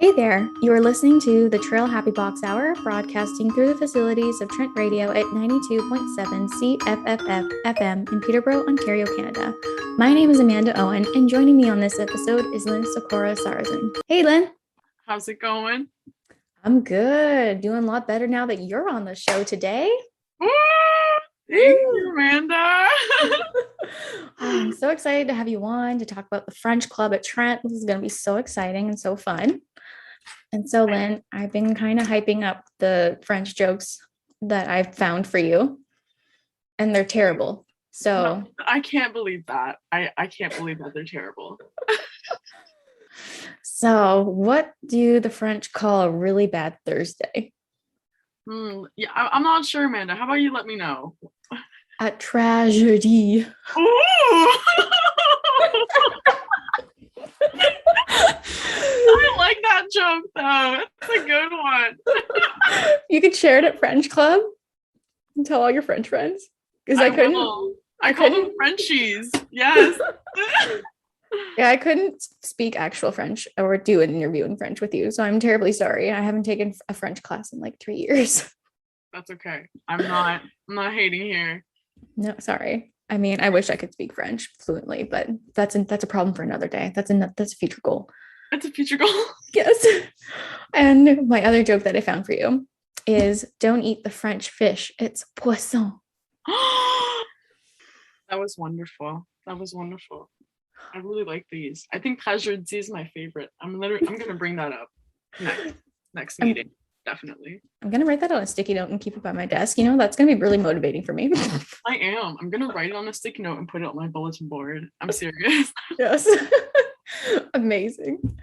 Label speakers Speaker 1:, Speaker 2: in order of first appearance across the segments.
Speaker 1: Hey there, you are listening to the Traill Happy Box Hour, broadcasting through the facilities of Trent Radio at 92.7 CFFF FM in Peterborough, Ontario, Canada. My name is Amanda Owen, and joining me on this episode is Lynn Socorro Sarazin. Hey, Lynn.
Speaker 2: How's it going?
Speaker 1: I'm good. Doing a lot better now that you're on the show today.
Speaker 2: Woo! Thank you, Amanda.
Speaker 1: I'm so excited to have you on to talk about the French Club at Trent. This is going to be so exciting and so fun. And so, Lynn, I've been kind of hyping up the French jokes that I've found for you, and they're terrible. So
Speaker 2: no, I can't believe that. I can't believe that they're terrible.
Speaker 1: So what do the French call a really bad Thursday?
Speaker 2: Yeah, I'm not sure, Amanda. How about you let me know?
Speaker 1: A tragedy.
Speaker 2: Ooh! I like that joke, though. It's a good one.
Speaker 1: You could share it at French Club and tell all your French friends. Because I
Speaker 2: call them Frenchies. Yes.
Speaker 1: Yeah, I couldn't speak actual French or do an interview in French with you, so I'm terribly sorry. I haven't taken a French class in like 3 years.
Speaker 2: That's okay. I'm not hating here.
Speaker 1: No, sorry. I mean, I wish I could speak French fluently, but that's a problem for another day. That's a future goal.
Speaker 2: That's a future goal.
Speaker 1: Yes. And my other joke that I found for you is don't eat the French fish. It's poisson.
Speaker 2: That was wonderful. I really like these. I think tragedy is my favorite. I'm gonna bring that up next meeting. Definitely.
Speaker 1: I'm gonna write that on a sticky note and keep it by my desk. That's gonna be really motivating for me.
Speaker 2: I am. I'm gonna write it on a sticky note and put it on my bulletin board. I'm serious.
Speaker 1: Yes. Amazing.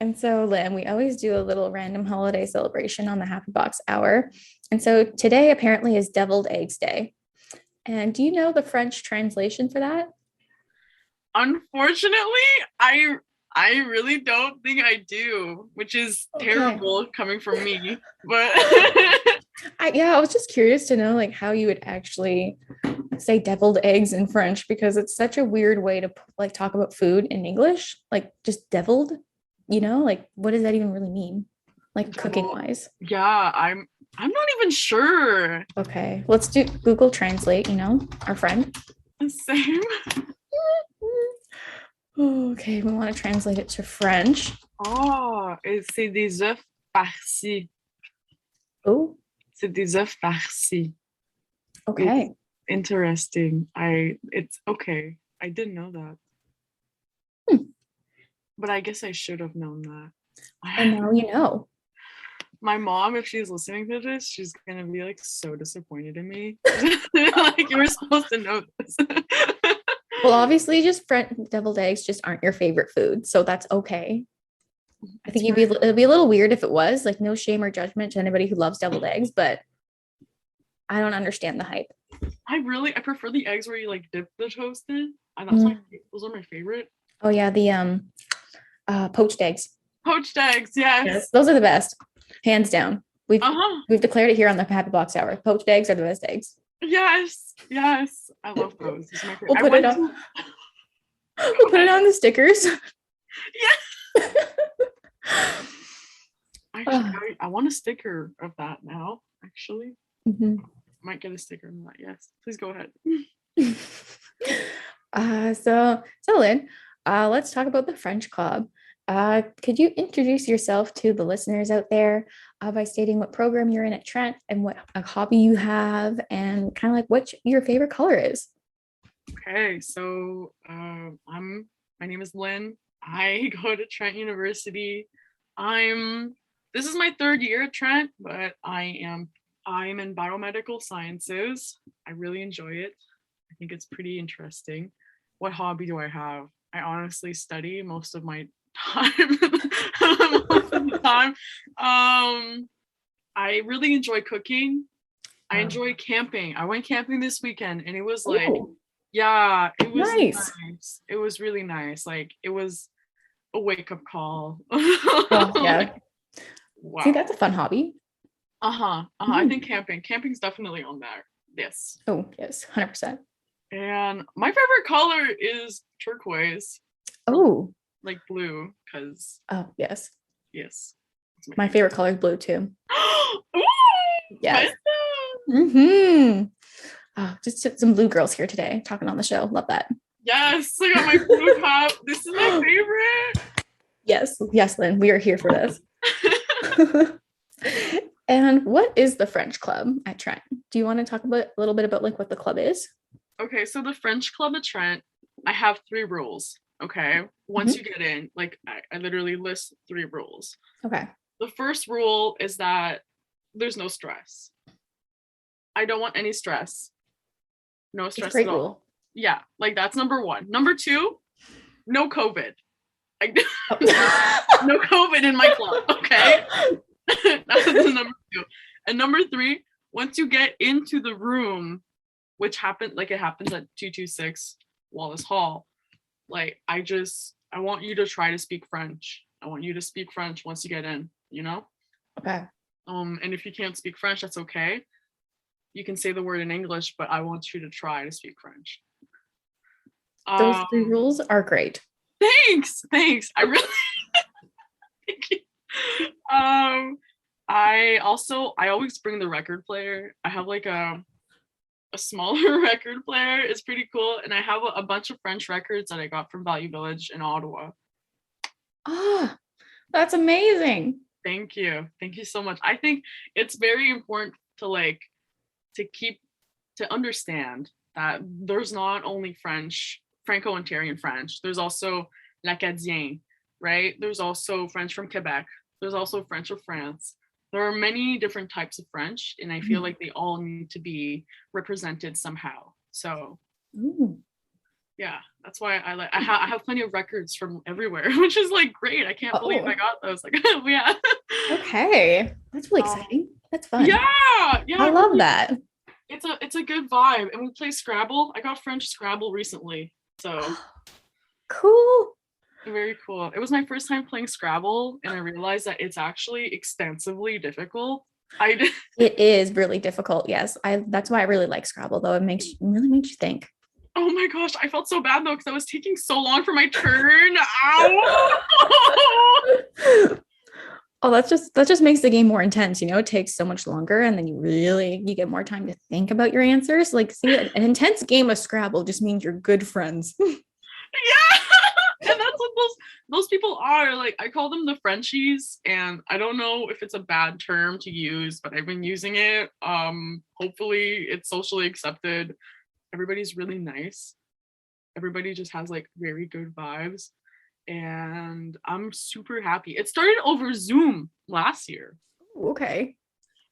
Speaker 1: And so, Lynn, we always do a little random holiday celebration on the Happy Box Hour. And so today apparently is Deviled Eggs Day. And do you know the French translation for that?
Speaker 2: Unfortunately, I really don't think I do, which is terrible coming from me. But
Speaker 1: I was just curious to know like how you would actually say deviled eggs in French, because it's such a weird way to like talk about food in English, like just deviled, like what does that even really mean? Like cooking wise?
Speaker 2: Yeah, I'm not even sure.
Speaker 1: Okay, let's do Google Translate, our friend.
Speaker 2: Same.
Speaker 1: Okay, we want to translate it to French.
Speaker 2: Oh, c'est des œufs farcis.
Speaker 1: Oh.
Speaker 2: C'est des œufs farcis.
Speaker 1: Okay.
Speaker 2: It's interesting. It's okay. I didn't know that. But I guess I should have known that.
Speaker 1: And now you know.
Speaker 2: My mom, if she's listening to this, she's gonna be like so disappointed in me. Like, you were supposed to know this.
Speaker 1: Well, obviously, just deviled eggs just aren't your favorite food, so that's okay. I think it'd be a little weird if it was. Like, no shame or judgment to anybody who loves deviled eggs, but I don't understand the hype.
Speaker 2: I prefer the eggs where you like dip the toast in. And those are my favorite.
Speaker 1: Oh yeah, the poached eggs.
Speaker 2: Poached eggs, yes.
Speaker 1: Those are the best, hands down. We've declared it here on the Happy Box Hour. Poached eggs are the best eggs.
Speaker 2: Yes, I love those.
Speaker 1: We'll put it on the stickers.
Speaker 2: Yeah. Actually, I want a sticker of that now. Actually, might get a sticker of that. Yes, please go ahead.
Speaker 1: So Lynn, let's talk about the French Club. Could you introduce yourself to the listeners out there by stating what program you're in at Trent and what a hobby you have and kind of like what your favorite color is?
Speaker 2: Okay, so my name is Lynn. I go to Trent University. This is my third year at Trent, but I'm in biomedical sciences. I really enjoy it. I think it's pretty interesting. What hobby do I have? I honestly study most of my time. I really enjoy cooking. I enjoy camping. I went camping this weekend and it was like, yeah, it was nice. It was really nice. Like, it was a wake-up call.
Speaker 1: Yeah. Wow. See, that's a fun hobby.
Speaker 2: I think camping's definitely on there. Yes.
Speaker 1: Oh, yes, 100%.
Speaker 2: And my favorite color is turquoise.
Speaker 1: Oh.
Speaker 2: Like blue, because.
Speaker 1: Oh, yes.
Speaker 2: Yes.
Speaker 1: My favorite color is blue too.
Speaker 2: Ooh,
Speaker 1: Yes.
Speaker 2: my-
Speaker 1: Oh, just some blue girls here today talking on the show. Love that.
Speaker 2: Yes, I got my blue cup. This is my favorite.
Speaker 1: Yes, Lynn, we are here for this. And what is the French Club at Trent? Do you want to talk a little bit about like what the club is?
Speaker 2: Okay, so the French Club at Trent, I have 3 rules. Okay, once you get in, like I literally list 3 rules.
Speaker 1: Okay.
Speaker 2: The first rule is that there's no stress. I don't want any stress. No
Speaker 1: It's a
Speaker 2: stress
Speaker 1: great
Speaker 2: at all.
Speaker 1: rule.
Speaker 2: Yeah, like that's number 1. Number 2, no COVID. Like
Speaker 1: Oh.
Speaker 2: no COVID in my club. Okay, that's number 2. And number 3, once you get into the room, which happened, like it happens at 226 Wallace Hall, like I want you to try to speak French. I want you to speak French once you get in, you know?
Speaker 1: Okay.
Speaker 2: And if you can't speak French, that's okay. You can say the word in English, but I want you to try to speak French.
Speaker 1: Those 3 rules are great.
Speaker 2: Thanks. I really thank you. I always bring the record player. I have like a smaller record player. It's pretty cool. And I have a bunch of French records that I got from Value Village in Ottawa.
Speaker 1: Oh, that's amazing.
Speaker 2: Thank you. Thank you so much. I think it's very important to understand that there's not only Franco-Ontarian French, there's also l'Acadien, right? There's also French from Quebec. There's also French of France. There are many different types of French, and I feel like they all need to be represented somehow. So, yeah, that's why I have plenty of records from everywhere, which is like great. I can't believe I got those. Like, yeah.
Speaker 1: Okay, that's really exciting. That's fun.
Speaker 2: Yeah,
Speaker 1: I love that.
Speaker 2: It's a good vibe, and we play Scrabble. I got French Scrabble recently, so
Speaker 1: cool.
Speaker 2: very cool. It was my first time playing Scrabble, and I realized that it's actually extensively difficult.
Speaker 1: It is really difficult. Yes, that's why I really like Scrabble, though. It really makes you think.
Speaker 2: Oh my gosh, I felt so bad though because I was taking so long for my turn. Ow!
Speaker 1: Oh, that just makes the game more intense. It takes so much longer, and then you get more time to think about your answers. Like, see, an intense game of Scrabble just means you're good friends.
Speaker 2: Yeah, and that's what those people are. Like, I call them the Frenchies, and I don't know if it's a bad term to use, but I've been using it. Hopefully, it's socially accepted. Everybody's really nice. Everybody just has like very good vibes. And I'm super happy. It started over Zoom last year.
Speaker 1: Okay.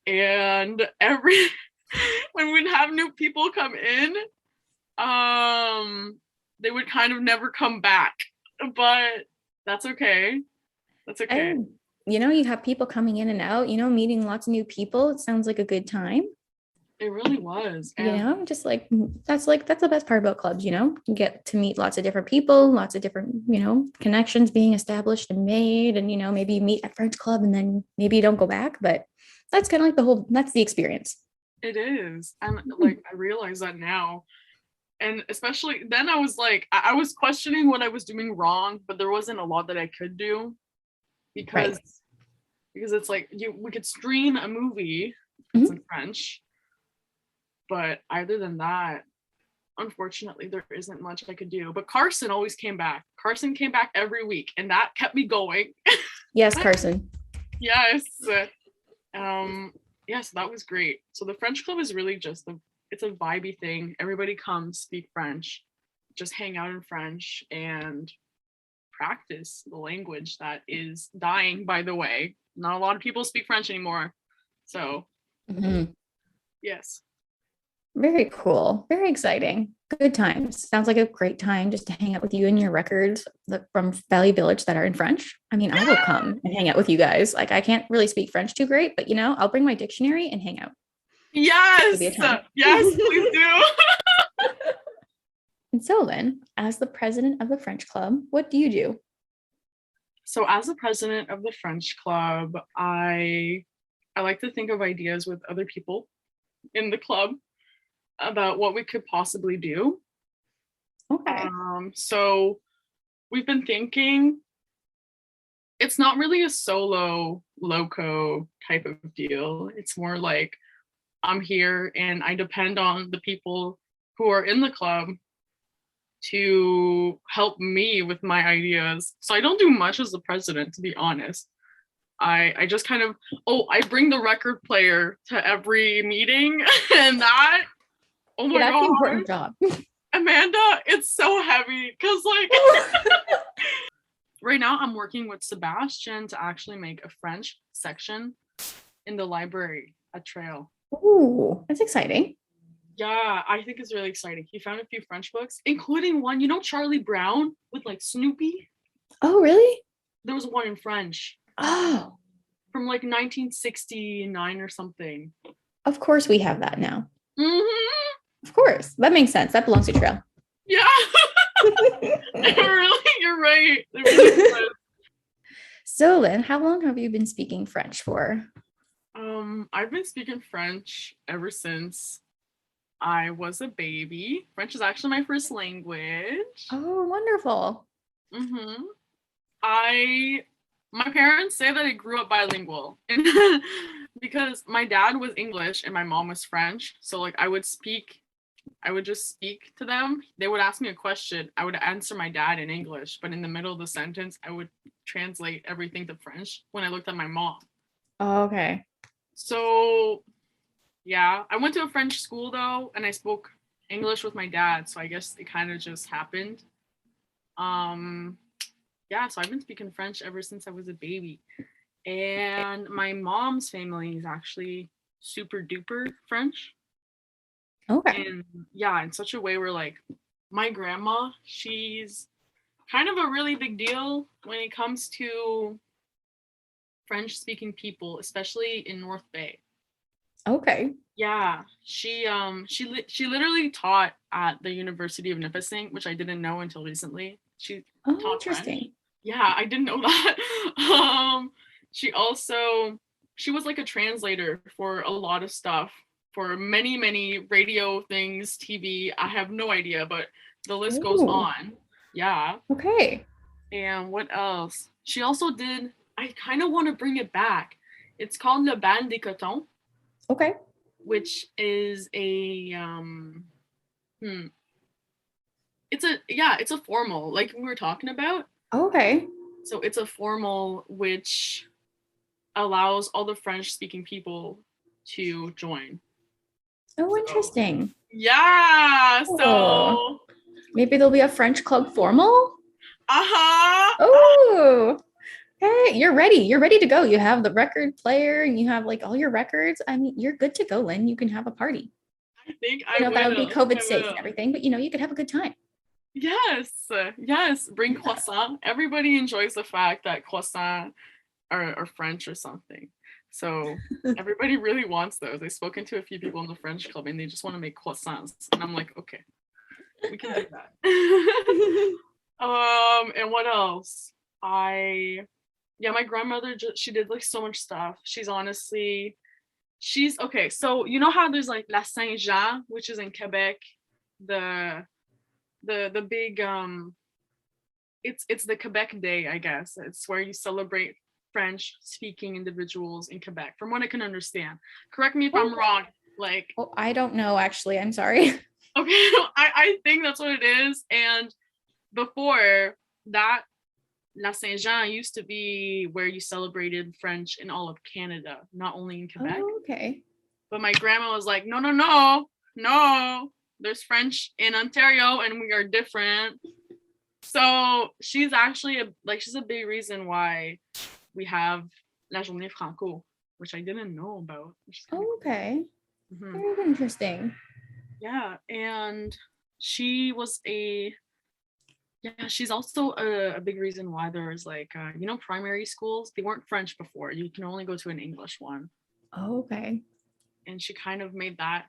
Speaker 2: And when we'd have new people come in, they would kind of never come back. But that's okay. That's okay.
Speaker 1: And, you have people coming in and out, meeting lots of new people. It sounds like a good time.
Speaker 2: It really was.
Speaker 1: And just that's the best part about clubs, you get to meet lots of different people, lots of different, connections being established and made. And, maybe you meet at French Club and then maybe you don't go back, but that's kind of like that's the experience.
Speaker 2: It is. And like, I realize that now. And especially then I was like, I was questioning what I was doing wrong, but there wasn't a lot that I could do because it's like we could stream a movie that's in French. But other than that, unfortunately, there isn't much I could do. But Carson always came back. Carson came back every week, and that kept me going.
Speaker 1: Yes, Carson.
Speaker 2: Yes. Yes, that was great. So the French Club is really just it's a vibey thing. Everybody comes, speak French, just hang out in French and practice the language that is dying, by the way. Not a lot of people speak French anymore. So, yes.
Speaker 1: Very cool. Very exciting. Good times. Sounds like a great time just to hang out with you and your records from Valley Village that are in French. I mean, I will come and hang out with you guys. Like, I can't really speak French too great, but I'll bring my dictionary and hang out.
Speaker 2: Yes. Yes, please do.
Speaker 1: And so then, as the president of the French Club, what do you do?
Speaker 2: So as the president of the French Club, I like to think of ideas with other people in the club about what we could possibly do.
Speaker 1: Okay.
Speaker 2: So we've been thinking it's not really a solo loco type of deal. It's more like I'm here and I depend on the people who are in the club to help me with my ideas. So I don't do much as the president, to be honest. I just kind of, I bring the record player to every meeting and that, oh
Speaker 1: Yeah,
Speaker 2: my
Speaker 1: that's the
Speaker 2: god,
Speaker 1: important job.
Speaker 2: Amanda, it's so heavy because like right now I'm working with Sebastian to actually make a French section in the library at Traill.
Speaker 1: Ooh, that's exciting.
Speaker 2: Yeah, I think it's really exciting. He found a few French books, including one, Charlie Brown with like Snoopy?
Speaker 1: Oh, really?
Speaker 2: There was one in French
Speaker 1: Oh,
Speaker 2: from like 1969 or something.
Speaker 1: of course we have that now.
Speaker 2: Hmm.
Speaker 1: Of course. That makes sense. That belongs to Trail.
Speaker 2: Yeah, really, you're right. It really does.
Speaker 1: So, Lynn, how long have you been speaking French for?
Speaker 2: I've been speaking French ever since I was a baby. French is actually my first language.
Speaker 1: Oh, wonderful.
Speaker 2: Mm-hmm. My parents say that I grew up bilingual because my dad was English and my mom was French. So like I would just speak to them. They would ask me a question. I would answer my dad in English, but in the middle of the sentence, I would translate everything to French when I looked at my mom.
Speaker 1: Oh, okay.
Speaker 2: So yeah, I went to a French school though, and I spoke English with my dad. So I guess it kind of just happened. Um, yeah, so I've been speaking French ever since I was a baby. And my mom's family is actually super duper French.
Speaker 1: Okay.
Speaker 2: And yeah, in such a way where like my grandma, she's kind of a really big deal when it comes to French speaking people, especially in North Bay.
Speaker 1: Okay.
Speaker 2: Yeah, she literally taught at the University of Nipissing, which I didn't know until recently. She
Speaker 1: Oh,
Speaker 2: taught French.
Speaker 1: interesting.
Speaker 2: Yeah, I didn't know that. um, she also she was like a translator for a lot of stuff for many radio things, TV. I have no idea, but the list goes
Speaker 1: Oh,
Speaker 2: on. Yeah,
Speaker 1: okay.
Speaker 2: and what else? She also did. I kind of want to bring it back. It's called Le Bal des Cotons,
Speaker 1: Okay.
Speaker 2: which is a hmm, it's a formal like we were talking about.
Speaker 1: Okay.
Speaker 2: So it's a formal which allows all the French speaking people to join.
Speaker 1: Oh,
Speaker 2: So
Speaker 1: interesting.
Speaker 2: yeah,
Speaker 1: Oh,
Speaker 2: so
Speaker 1: maybe there'll be a French club formal.
Speaker 2: uh-huh.
Speaker 1: Oh, okay. You're ready. You're ready to go. You have the record player and you have like all your records. I mean, you're good to go, Lynn. You can have a party.
Speaker 2: I think
Speaker 1: You
Speaker 2: I
Speaker 1: know, that would be
Speaker 2: will.
Speaker 1: COVID
Speaker 2: I
Speaker 1: safe and
Speaker 2: will.
Speaker 1: everything, but you could have a good time.
Speaker 2: Yes. Yes. Bring
Speaker 1: Yeah.
Speaker 2: croissant. Everybody enjoys the fact that croissant are French or something. So everybody really wants those. I've spoken to a few people in the French club and they just want to make croissants. And I'm like, okay, we can do that. And what else? My grandmother she did like so much stuff. She's okay. So you know how there's like La Saint Jean, which is in Quebec, the the big it's the Quebec Day, I guess. It's where you celebrate French speaking individuals in Quebec, from what I can understand. Correct me if I'm
Speaker 1: Oh,
Speaker 2: wrong. Like,
Speaker 1: well, I don't know, actually. I'm sorry.
Speaker 2: okay, I think that's what it is. And before that, La Saint Jean used to be where you celebrated French in all of Canada, not only in Quebec.
Speaker 1: Oh, okay.
Speaker 2: But my grandma was like, no, no, no, no. There's French in Ontario and we are different. So she's actually she's a big reason why we have La Journée Franco, which I didn't know about. Which is kind of
Speaker 1: Oh, okay.
Speaker 2: cool. Mm-hmm.
Speaker 1: Very interesting.
Speaker 2: Yeah, and she was a she's also a big reason why there's like primary schools, they weren't French before. You can only go to an English one,
Speaker 1: Oh, okay.
Speaker 2: and she kind of made that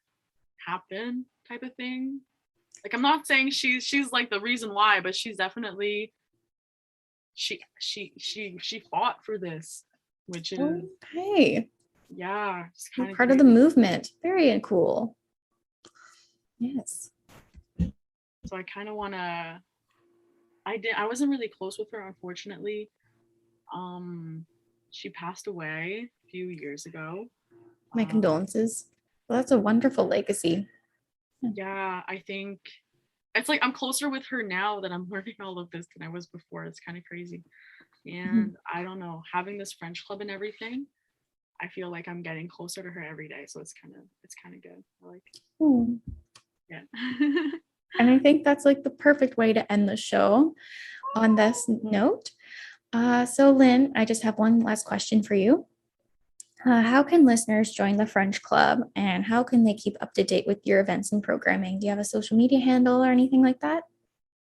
Speaker 2: happen type of thing. Like I'm not saying she's like the reason why, but she's definitely she fought for this, which is
Speaker 1: Okay.
Speaker 2: yeah, it's
Speaker 1: You're
Speaker 2: kind of
Speaker 1: part of the
Speaker 2: crazy.
Speaker 1: movement. Very cool. Yes.
Speaker 2: So I kind of want to I wasn't really close with her, unfortunately, She passed away a few years ago.
Speaker 1: My condolences. Well, that's a wonderful legacy.
Speaker 2: Yeah, I think it's like I'm closer with her now that I'm learning all of this than I was before. It's kind of crazy. And I don't know, having this French club and everything, I feel like I'm getting closer to her every day. So it's kind of good. I like it.
Speaker 1: Hmm.
Speaker 2: Yeah.
Speaker 1: And I think that's like the perfect way to end the show on this note. So Lynn, I just have one last question for you. How can listeners join the French Club and how can they keep up to date with your events and programming? Do you have a social media handle or anything like that?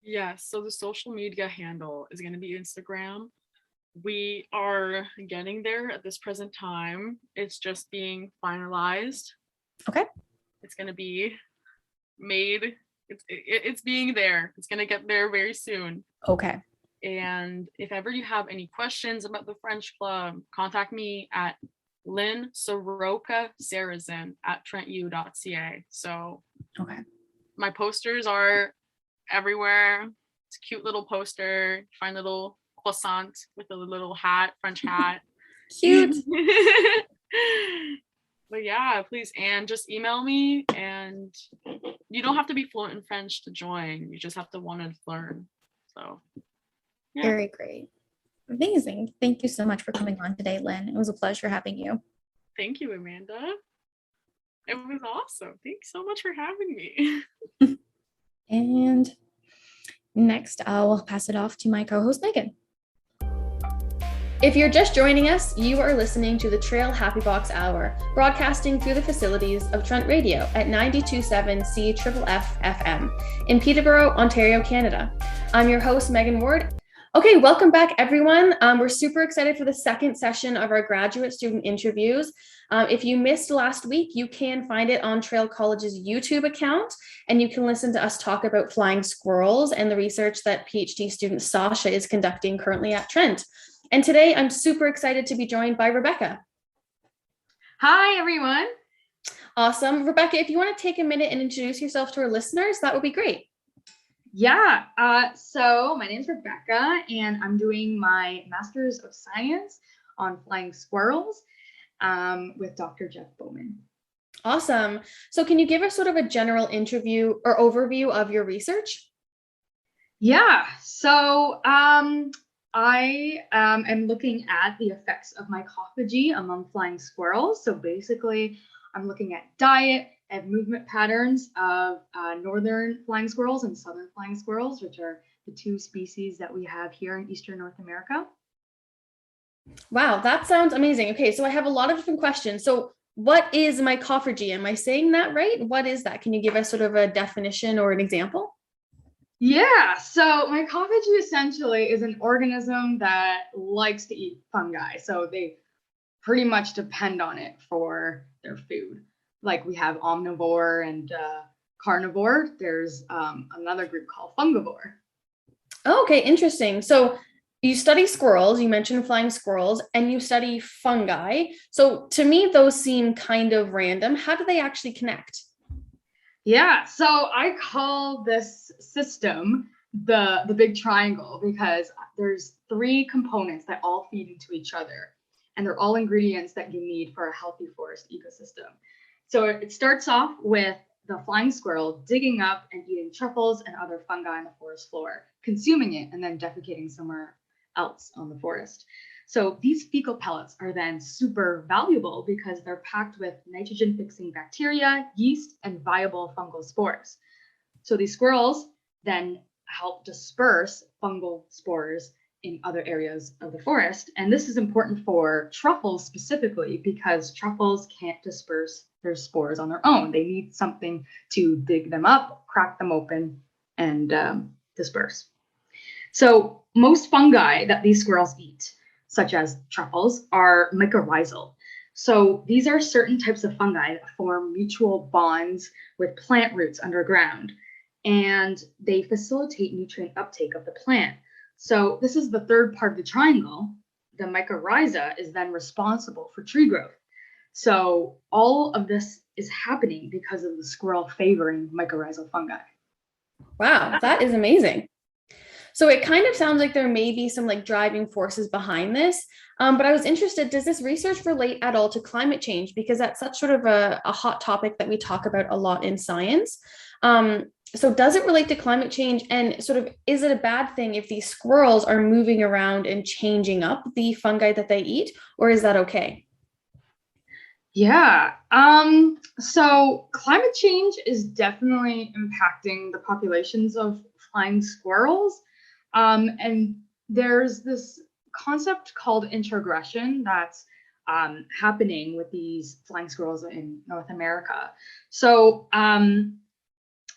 Speaker 2: Yeah, so the social media handle is going to be Instagram. We are getting there at this present time. It's just being finalized.
Speaker 1: Okay.
Speaker 2: It's going to be made. It's being there. It's going to get there very soon.
Speaker 1: Okay.
Speaker 2: And if ever you have any questions about the French Club, contact me at Lynn Soroka Sarrazin at trentu.ca. So
Speaker 1: Okay.
Speaker 2: my posters are everywhere. It's a cute little poster. You find a little croissant with a little hat, French hat.
Speaker 1: Cute.
Speaker 2: But yeah, please, and just email me. And you don't have to be fluent in French to join. You just have to want to learn. So yeah.
Speaker 1: Very great. Amazing. Thank you so much for coming on today, Lynn. It was a pleasure having you.
Speaker 2: Thank you, Amanda. It was awesome. Thanks so much for having me.
Speaker 1: And next, I'll pass it off to my co-host, Megan. If you're just joining us, you are listening to the Traill Happy Box Hour, broadcasting through the facilities of Trent Radio at 92.7 CFFF FM in Peterborough, Ontario, Canada. I'm your host, Megan Ward. Okay, welcome back, everyone. We're super excited for the second session of our graduate student interviews. If you missed last week, you can find it on Traill College's YouTube account, and you can listen to us talk about flying squirrels and the research that PhD student Sasha is conducting currently at Trent. And today I'm super excited to be joined by Rebecca.
Speaker 3: Hi, everyone.
Speaker 1: Awesome. Rebecca, if you want to take a minute and introduce yourself to our listeners, that would be great.
Speaker 3: Yeah, so my name is Rebecca, and I'm doing my Master's of Science on flying squirrels with Dr. Jeff Bowman.
Speaker 1: Awesome. So can you give us sort of a general interview or overview of your research?
Speaker 3: Yeah, so I am looking at the effects of mycophagy among flying squirrels. So basically, I'm looking at diet and movement patterns of northern flying squirrels and southern flying squirrels, which are the two species that we have here in Eastern North America.
Speaker 1: Wow, that sounds amazing. Okay, so I have a lot of different questions. So what is mycophagy? Am I saying that right? What is that? Can you give us sort of a definition or an example?
Speaker 3: Yeah, so mycophagy essentially is an organism that likes to eat fungi. So they pretty much depend on it for their food. Like we have omnivore and carnivore. There's another group called fungivore.
Speaker 1: Oh, okay, interesting. So you study squirrels, you mentioned flying squirrels, and you study fungi. So to me, those seem kind of random. How do they actually connect?
Speaker 3: Yeah, so I call this system the big triangle because there's three components that all feed into each other, and they're all ingredients that you need for a healthy forest ecosystem. So it starts off with the flying squirrel digging up and eating truffles and other fungi on the forest floor, consuming it, and then defecating somewhere else on the forest. So these fecal pellets are then super valuable because they're packed with nitrogen-fixing bacteria, yeast, and viable fungal spores. So these squirrels then help disperse fungal spores in other areas of the forest. And this is important for truffles specifically because truffles can't disperse their spores on their own. They need something to dig them up, crack them open, and disperse. So most fungi that these squirrels eat, such as truffles, are mycorrhizal. So these are certain types of fungi that form mutual bonds with plant roots underground, and they facilitate nutrient uptake of the plant. So this is the third part of the triangle. The mycorrhiza is then responsible for tree growth. So all of this is happening because of the squirrel favoring mycorrhizal fungi.
Speaker 1: Wow, that is amazing. So it kind of sounds like there may be some like driving forces behind this. But I was interested, does this research relate at all to climate change? Because that's such sort of a hot topic that we talk about a lot in science. So does it relate to climate change? And sort of, is it a bad thing if these squirrels are moving around and changing up the fungi that they eat, or is that okay?
Speaker 3: Yeah. So climate change is definitely impacting the populations of flying squirrels. And there's this concept called introgression that's happening with these flying squirrels in North America. So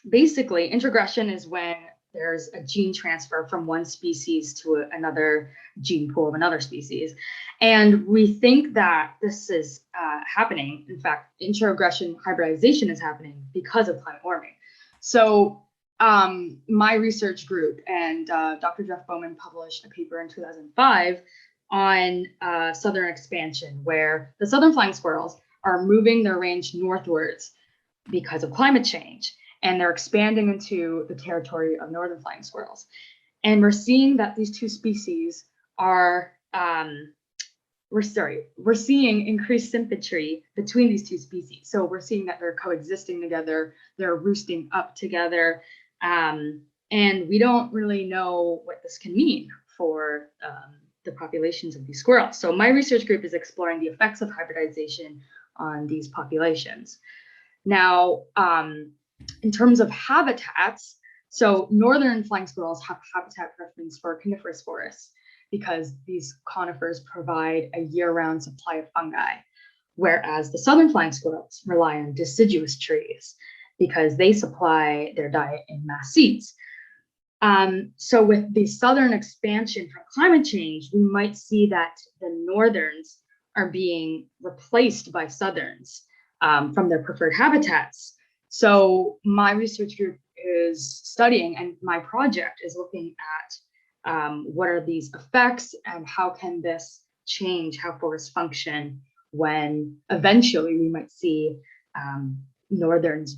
Speaker 3: basically, introgression is when there's a gene transfer from one species to another gene pool of another species. And we think that this is happening. In fact, introgression hybridization is happening because of climate warming. So my research group and Dr. Jeff Bowman published a paper in 2005 on southern expansion, where the southern flying squirrels are moving their range northwards because of climate change. And they're expanding into the territory of northern flying squirrels. And we're seeing that these two species are, we're seeing increased symmetry between these two species. So we're seeing that they're coexisting together, they're roosting up together. And we don't really know what this can mean for the populations of these squirrels. So my research group is exploring the effects of hybridization on these populations. Now, in terms of habitats, so northern flying squirrels have habitat preference for coniferous forests because these conifers provide a year-round supply of fungi, whereas the southern flying squirrels rely on deciduous trees because they supply their diet in mass seeds. So with the southern expansion from climate change, we might see that the northerns are being replaced by southerns from their preferred habitats. So my research group is studying, and my project is looking at what are these effects and how can this change how forests function when eventually we might see northerns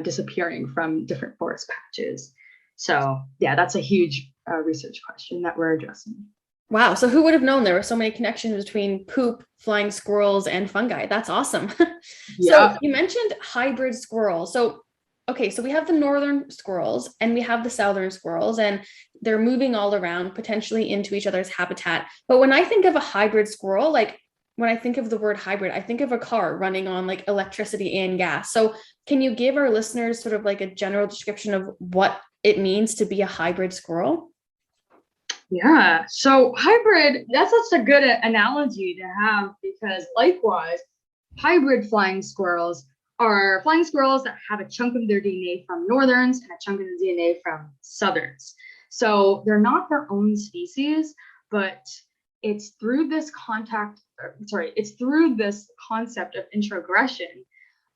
Speaker 3: disappearing from different forest patches. So yeah, that's a huge research question that we're addressing.
Speaker 1: Wow. So who would have known there were so many connections between poop, flying squirrels, and fungi? That's awesome.
Speaker 3: Yeah.
Speaker 1: So you mentioned hybrid squirrels. So, okay, so we have the northern squirrels and we have the southern squirrels, and they're moving all around, potentially into each other's habitat. But when I think of a hybrid squirrel, like when I think of the word hybrid, I think of a car running on like electricity and gas. So can you give our listeners sort of like a general description of what it means to be a hybrid squirrel?
Speaker 3: Yeah, so hybrid, that's such a good analogy to have because likewise, hybrid flying squirrels are flying squirrels that have a chunk of their DNA from northerns and a chunk of the DNA from southerns. So they're not their own species, but it's through this it's through this concept of introgression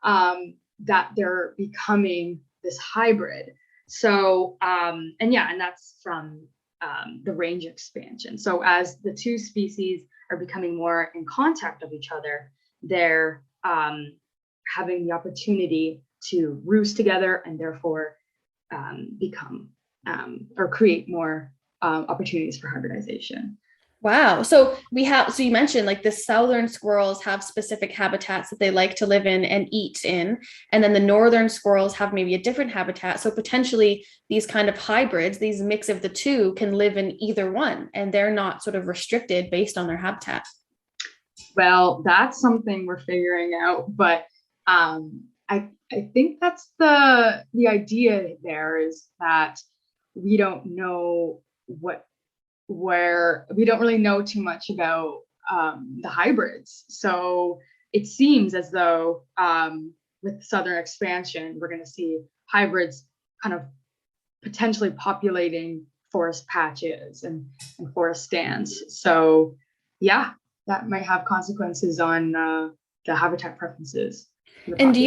Speaker 3: that they're becoming this hybrid. So, and that's from the range expansion. So as the two species are becoming more in contact of each other, they're having the opportunity to roost together and therefore become or create more opportunities for hybridization.
Speaker 1: Wow. So you mentioned like the southern squirrels have specific habitats that they like to live in and eat in. And then the northern squirrels have maybe a different habitat. So potentially these kind of hybrids, these mix of the two can live in either one, and they're not sort of restricted based on their habitat.
Speaker 3: Well, that's something we're figuring out, but I think that's the idea there is that we don't know where we don't really know too much about the hybrids. So it seems as though with southern expansion, we're going to see hybrids kind of potentially populating forest patches and forest stands. So yeah, that might have consequences on the habitat preferences.
Speaker 1: And do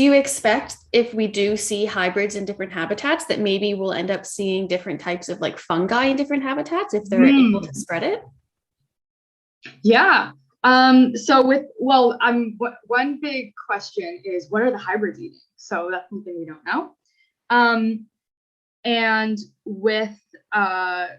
Speaker 1: you expect if we do see hybrids in different habitats that maybe we'll end up seeing different types of like fungi in different habitats if they're able to spread it?
Speaker 3: Yeah. One big question is what are the hybrids eating? So that's something we don't know. And with the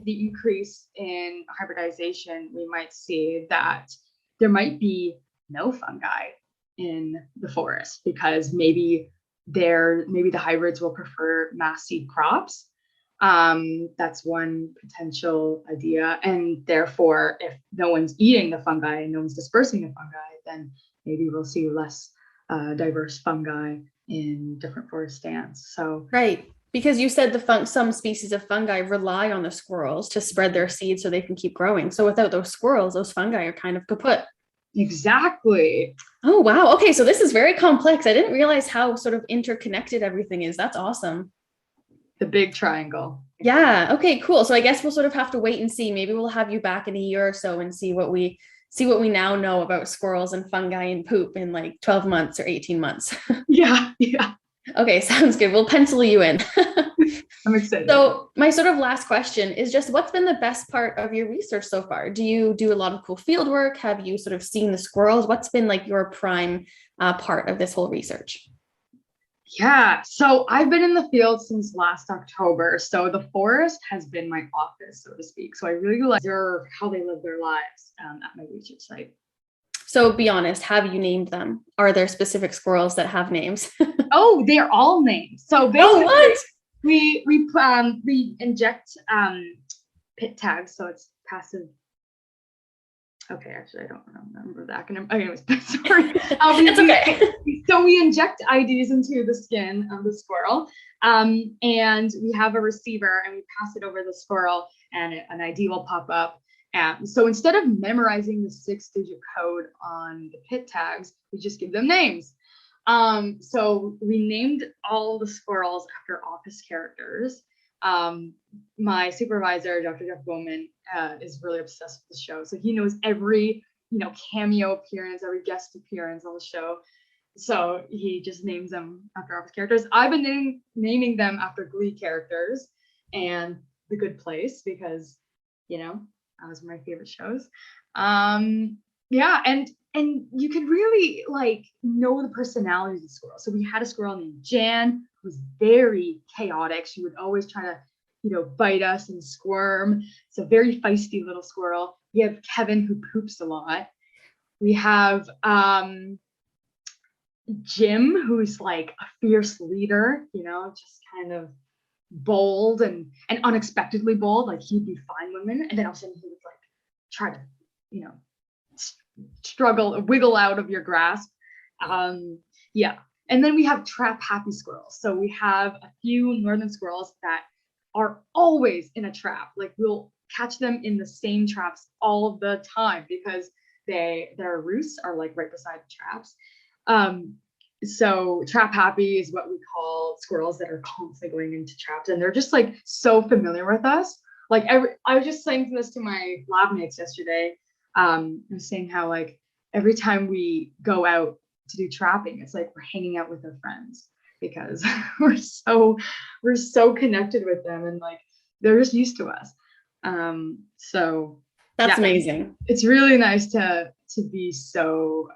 Speaker 3: increase in hybridization, we might see that there might be no fungi in the forest because maybe the hybrids will prefer mass seed crops. That's one potential idea. And therefore, if no one's eating the fungi and no one's dispersing the fungi, then maybe we'll see less diverse fungi in different forest stands. So
Speaker 1: Right. Because you said some species of fungi rely on the squirrels to spread their seeds so they can keep growing. So without those squirrels, those fungi are kind of kaput.
Speaker 3: exactly.
Speaker 1: Oh, wow. Okay. So this is very complex. I didn't realize how sort of interconnected everything is. That's awesome.
Speaker 3: The big triangle.
Speaker 1: Yeah. Okay, cool. So I guess we'll sort of have to wait and see. Maybe we'll have you back in a year or so and see what we now know about squirrels and fungi and poop in like 12 months or 18 months.
Speaker 3: Yeah, yeah.
Speaker 1: Okay, sounds good. We'll pencil you in.
Speaker 3: I'm excited.
Speaker 1: So my sort of last question is just what's been the best part of your research so far? Do you do a lot of cool field work? Have you sort of seen the squirrels? What's been like your prime part of this whole research?
Speaker 3: Yeah, so I've been in the field since last October. So the forest has been my office, so to speak. So I really like observe how they live their lives at my research site.
Speaker 1: So be honest, have you named them? Are there specific squirrels that have names?
Speaker 3: Oh, they're all named. So basically, we inject pit tags, so it's passive. Okay, actually, I don't remember the acronym. Okay, anyways, sorry.
Speaker 1: It's okay.
Speaker 3: So we inject IDs into the skin of the squirrel, and we have a receiver, and we pass it over the squirrel, and an ID will pop up. So instead of memorizing the 6-digit code on the pit tags, we just give them names. So we named all the squirrels after office characters. My supervisor, Dr. Jeff Bowman, is really obsessed with the show. So he knows every, cameo appearance, every guest appearance on the show. So he just names them after office characters. I've been naming them after Glee characters and The Good Place because, that was my favorite shows. Yeah, and you could really know the personality of the squirrel. So we had a squirrel named Jan who was very chaotic. She would always try to, bite us and squirm. It's a very feisty little squirrel. We have Kevin who poops a lot. We have Jim, who's like a fierce leader, just kind of bold and unexpectedly bold. Like he'd be fine women, and then all of a sudden he would try to, wiggle out of your grasp. Yeah. And then we have trap happy squirrels. So we have a few northern squirrels that are always in a trap. Like we'll catch them in the same traps all of the time because their roosts are right beside the traps. So trap happy is what we call squirrels that are constantly going into traps, and they're just so familiar with us. I was just saying this to my lab mates yesterday. I was saying how every time we go out to do trapping, it's we're hanging out with our friends because we're so connected with them, and they're just used to us. So
Speaker 1: that's amazing.
Speaker 3: It's really nice to be so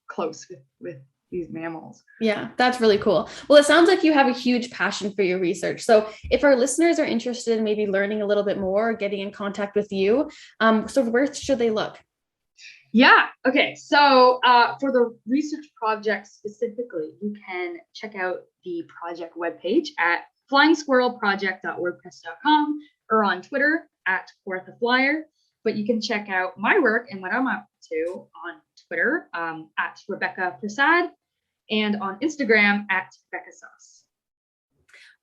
Speaker 3: close with these mammals.
Speaker 1: Yeah, that's really cool. Well, it sounds like you have a huge passion for your research. So if our listeners are interested in maybe learning a little bit more or getting in contact with you, so where should they look?
Speaker 3: Yeah. Okay. So for the research project specifically, you can check out the project webpage at flyingsquirrelproject.wordpress.com or on Twitter at @FourthAFlyer. But you can check out my work and what I'm up to on Twitter at Rebecca Prasad and on Instagram at Becca Sauce.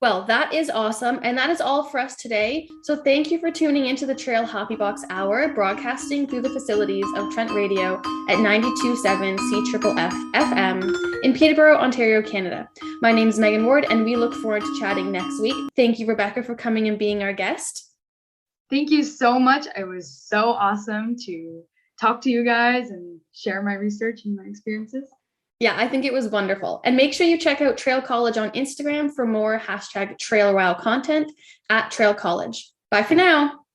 Speaker 1: Well, that is awesome. And that is all for us today. So thank you for tuning into the Traill Happy Box Hour, broadcasting through the facilities of Trent Radio at 92.7 CFFF FM in Peterborough, Ontario, Canada. My name is Megan Ward, and we look forward to chatting next week. Thank you, Rebecca, for coming and being our guest.
Speaker 3: Thank you so much. It was so awesome to talk to you guys and share my research and my experiences.
Speaker 1: Yeah, I think it was wonderful. And make sure you check out Traill College on Instagram for more #TraillWow content at Traill College. Bye for now.